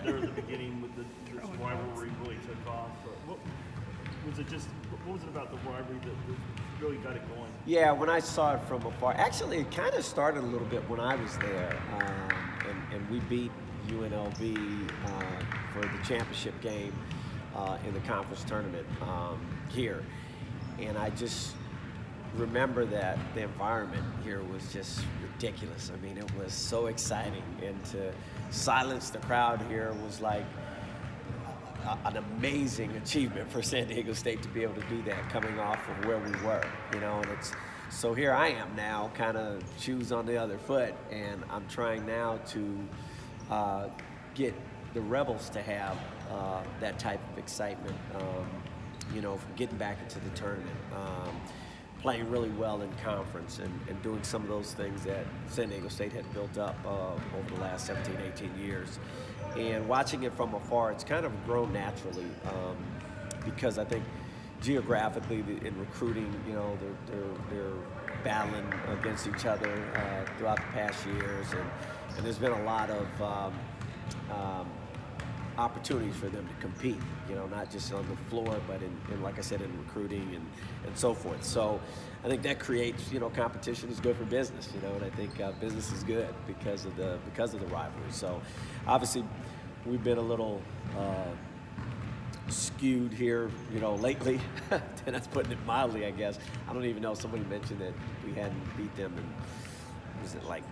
there at the beginning with this rivalry really took off. What was it about the rivalry that really got it going? Yeah, when I saw it from afar, actually it kind of started a little bit when I was there, and we beat UNLV for the championship game in the conference tournament here, and I just remember that the environment here was just ridiculous. I mean, it was so exciting, and to silence the crowd here was like an amazing achievement for San Diego State to be able to do that, coming off of where we were, you know. And it's so here I am now, kind of shoes on the other foot, and I'm trying now to get the Rebels to have that type of excitement, you know, from getting back into the tournament, playing really well in conference, and doing some of those things that San Diego State had built up over the last 17, 18 years. And watching it from afar, it's kind of grown naturally, because I think geographically in recruiting, you know, they're battling against each other throughout the past years, and there's been a lot of opportunities for them to compete, you know, not just on the floor, but in like I said, in recruiting and so forth. So I think that creates, you know, competition is good for business, you know, and I think business is good because of the rivalry. So obviously we've been a little skewed here, you know, lately, and that's putting it mildly, I guess. I don't even know, somebody mentioned that we hadn't beat them in, was it like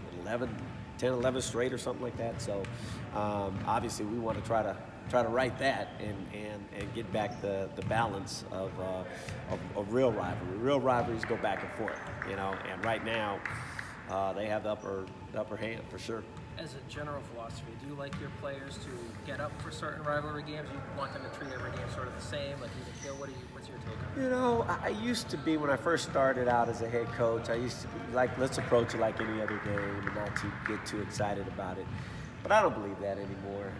10, 11 straight or something like that. So obviously we want to try to right that and get back the balance of real rivalry. Real rivalries go back and forth, you know, and right now they have the upper hand for sure. As a general philosophy, do you like your players to get up for certain rivalry games? You want them to treat every game sort of the same, like even kill? What's your take on it? You know, I used to be, when I first started out as a head coach, I used to be like, let's approach it like any other game and not to get too excited about it. But I don't believe that anymore.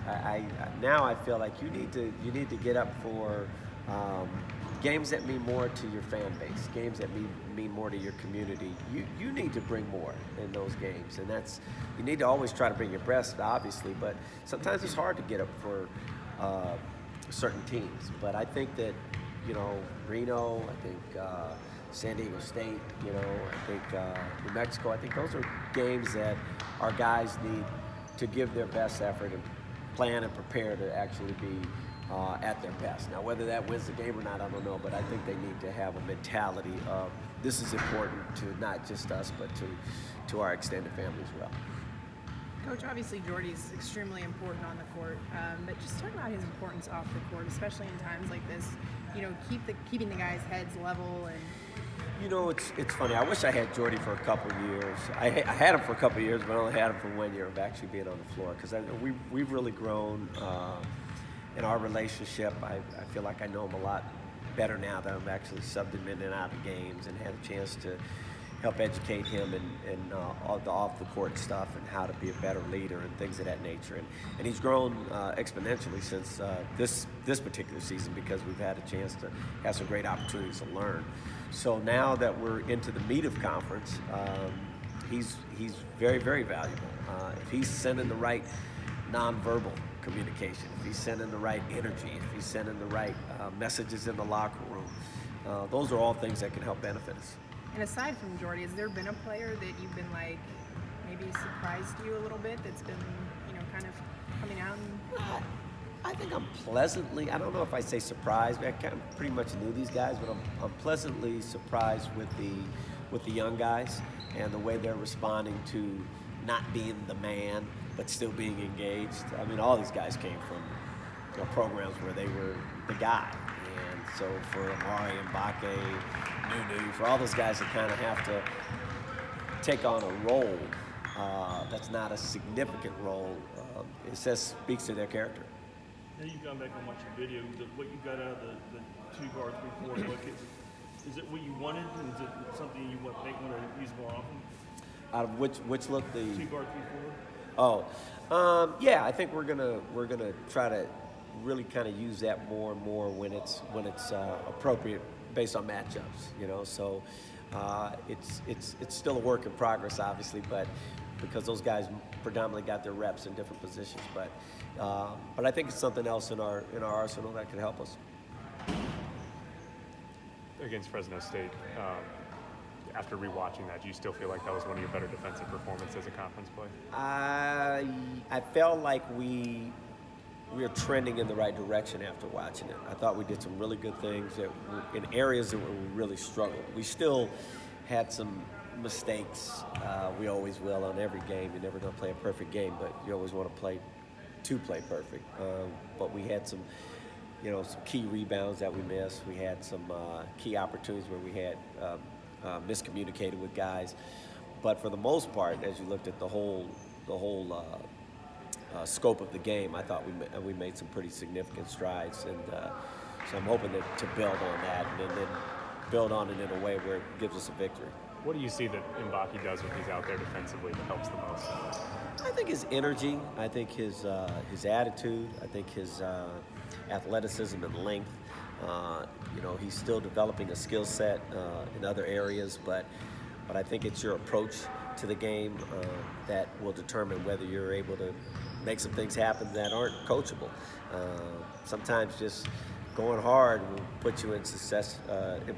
Now I feel like you need to get up for games that mean more to your fan base, games that mean more to your community. You need to bring more in those games, and you need to always try to bring your best, obviously, but sometimes it's hard to get up for certain teams. But I think that, you know, Reno, I think San Diego State, you know, I think New Mexico, I think those are games that our guys need to give their best effort and plan and prepare to actually be at their best. Now, whether that wins the game or not, I don't know, but I think they need to have a mentality of this is important to not just us, but to our extended family as well. Coach, obviously Jordy's extremely important on the court, but just talk about his importance off the court, especially in times like this. You know, keeping the guys' heads level. And you know, it's funny. I wish I had Jordy for a couple of years. I had him for a couple of years, but I only had him for 1 year of actually being on the floor, because we've really grown in our relationship. I feel like I know him a lot better now that I've actually subbed him in and out of games and had a chance to help educate him in the off-the-court stuff and how to be a better leader and things of that nature. And he's grown exponentially since this particular season, because we've had a chance to have some great opportunities to learn. So now that we're into the meat of conference, he's very, very valuable. If he's sending the right nonverbal communication, if he's sending the right energy, if he's sending the right messages in the locker room, those are all things that can help benefit us. And aside from Jordy, has there been a player that you've been like, maybe surprised you a little bit, that's been, you know, kind of coming out? I think I'm pleasantly, I don't know if I say surprised, but I kind of pretty much knew these guys, but I'm pleasantly surprised with the young guys and the way they're responding to not being the man, but still being engaged. I mean, all these guys came from, you know, programs where they were the guy. And so for Amari and Mbake, Nunu, for all those guys that kind of have to take on a role that's not a significant role, it speaks to their character. Now you've gone back and watched the video. What you got out of the 2-guard 3-4 look, is it what you wanted, and is it something you want to use more often? Out of which look? The 2-guard 3-4. Oh, yeah. I think we're gonna try to really kind of use that more and more when it's appropriate based on matchups. You know, so it's still a work in progress, obviously, but because those guys predominantly got their reps in different positions, but But I think it's something else in our arsenal that can help us. Against Fresno State, after rewatching that, do you still feel like that was one of your better defensive performances as a conference play? I felt like we were trending in the right direction after watching it. I thought we did some really good things in areas that we really struggled. We still had some mistakes. We always will on every game. You're never going to play a perfect game, but you always want to play perfect. But we had some, some key rebounds that we missed. We had some key opportunities where we had miscommunicated with guys. But for the most part, as you looked at the whole scope of the game, I thought we made some pretty significant strides, and so I'm hoping to build on that and then build on it in a way where it gives us a victory. What do you see that Mbaki does when he's out there defensively that helps the most? I think his energy, I think his attitude, I think his athleticism and length. He's still developing a skill set in other areas, but I think it's your approach to the game that will determine whether you're able to make some things happen that aren't coachable. Sometimes just going hard will put you in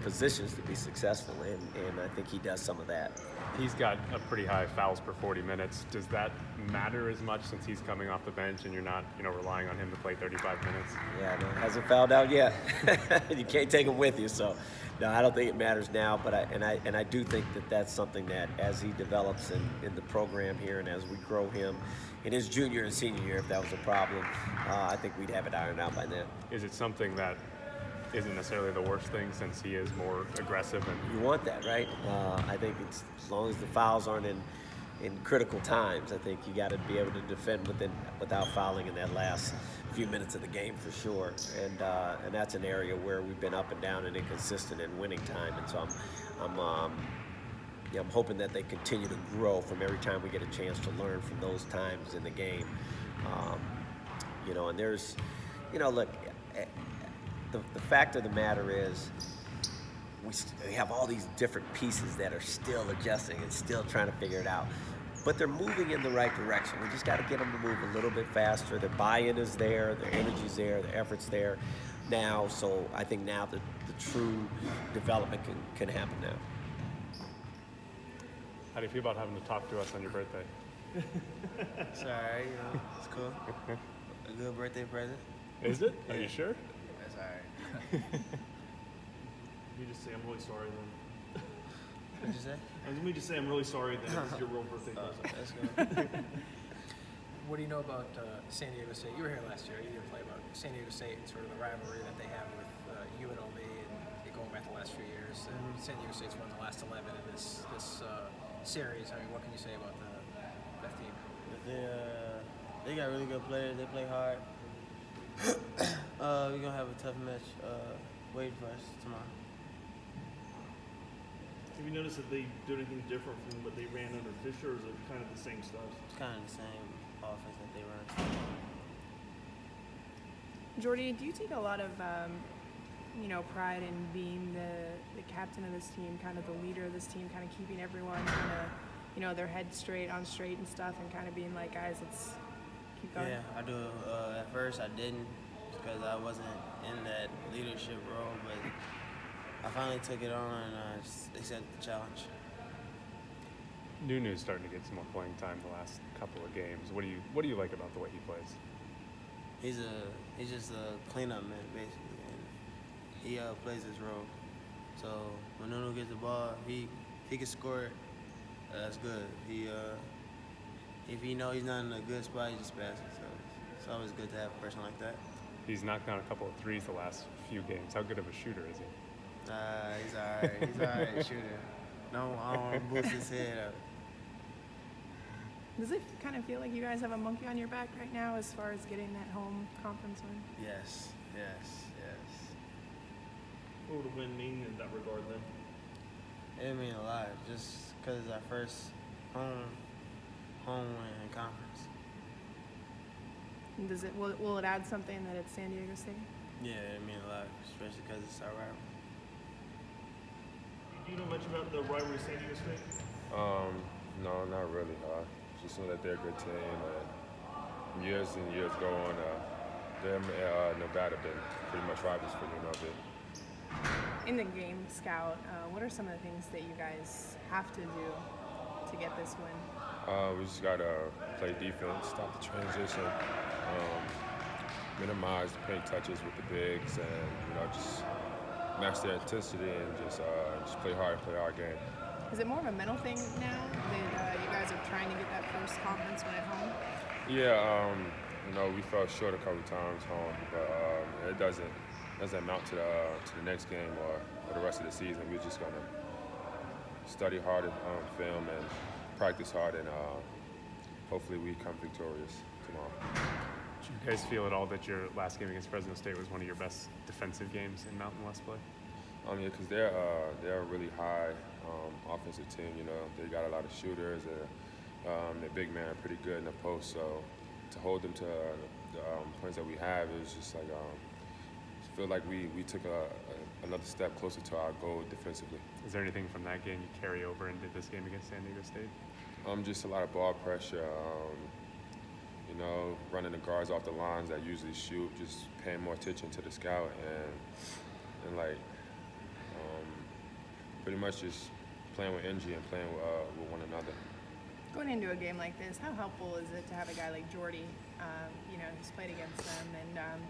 positions to be successful, and I think he does some of that. He's got a pretty high fouls per 40 minutes. Does that matter as much since he's coming off the bench and you're not, relying on him to play 35 minutes? Yeah, no, hasn't fouled out yet. You can't take him with you, so no, I don't think it matters now. But I do think that that's something that as he develops in the program here and as we grow him in his junior and senior year, if that was a problem, I think we'd have it ironed out by then. Is it something that isn't necessarily the worst thing since he is more aggressive? And you want that, right? I think it's, as long as the fouls aren't in critical times, I think you got to be able to defend without fouling in that last few minutes of the game for sure. And that's an area where we've been up and down and inconsistent in winning time. And so I'm hoping that they continue to grow from every time we get a chance to learn from those times in the game. And there's, look. The fact of the matter is we have all these different pieces that are still adjusting and still trying to figure it out. But they're moving in the right direction. We just got to get them to move a little bit faster. Their buy-in is there, their energy's there, their effort's there now. So I think now the true development can happen now. How do you feel about having to talk to us on your birthday? It's all right, it's cool. A good birthday present. Is it? Are you sure? That's all right. You just say, I'm really sorry then. What'd you say? Let me just say, I'm really sorry that it's your real birthday present. That's good. What do you know about San Diego State? You were here last year. You didn't play about San Diego State and sort of the rivalry that they have with UNLV and going back the last few years. San Diego State's won the last 11 in this series. I mean, what can you say about that team? They got really good players. They play hard. We're gonna have a tough match waiting for us tomorrow. Have you noticed that they do anything different from what they ran under Fisher, or is it kind of the same stuff? It's kind of the same offense that they run. Jordy, do you take a lot of pride in being the captain of this team, kind of the leader of this team, kind of keeping everyone kind of their head straight and stuff, and kind of being like, guys, let's keep going? Yeah, I do. At first I didn't, because I wasn't in that leadership role, but I finally took it on and accepted the challenge. Nunu's starting to get some more playing time the last couple of games. What do you like about the way he plays? He's just a cleanup man, basically, and he plays his role. So when Nunu gets the ball, if he can score it, that's good. If he knows he's not in a good spot, he just passes. So it's always good to have a person like that. He's knocked down a couple of threes the last few games. How good of a shooter is he? He's all right. He's all right shooter. No, I don't want to boost his head up. Does it kind of feel like you guys have a monkey on your back right now as far as getting that home conference win? Yes. What would a win mean in that regard then? It mean a lot, just because it's our first home win in conference. And will it add something that it's San Diego State? Yeah, it mean a lot, especially because it's our rival. Do you know much about the rivalry San Diego State? No, not really. Just know that they're a good team, and years and years ago on, them and Nevada been pretty much rivals for UNLV. In the game, Scout, what are some of the things that you guys have to do to get this win? We just got to play defense, stop the transition, minimize the paint touches with the bigs, and just match their intensity and just play hard game. Is it more of a mental thing now that you guys are trying to get that first conference win at home? Yeah, we fell short a couple times home, but it doesn't amount to the next game or the rest of the season. We're just gonna study hard on film and practice hard, and hopefully we come victorious tomorrow. Did you guys feel at all that your last game against Fresno State was one of your best defensive games in Mountain West play? Yeah, because they're a really high offensive team. They got a lot of shooters, and their big man are pretty good in the post. So to hold them to the points that we have is just like I feel like we took another step closer to our goal defensively. Is there anything from that game you carry over into this game against San Diego State? Just a lot of ball pressure. Running the guards off the lines that usually shoot, just paying more attention to the scout, and pretty much just playing with energy and playing with one another. Going into a game like this, how helpful is it to have a guy like Jordy? He's played against them, and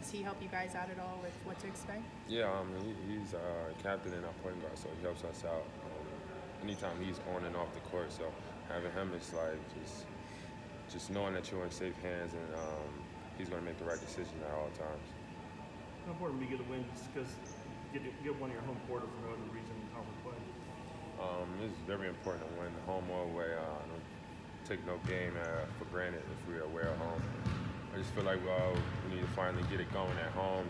does he help you guys out at all with what to expect? Yeah, he's our captain and our point guard, so he helps us out anytime he's on and off the court. So having him is like just knowing that you're in safe hands, and he's going to make the right decision at all times. How important do you get a win just because get one of your home court for no other reason in conference play? It's very important to win home or away. I don't take no game for granted if we're away at home. I just feel like we need to finally get it going at home,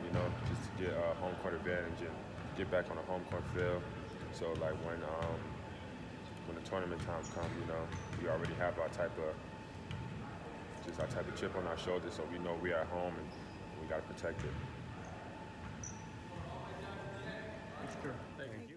just to get home court advantage and get back on the home court field. So like when the tournament time comes, we already have our type of chip on our shoulders, so we know we're at home and we got to protect it. Thanks, Kurt. Thank you.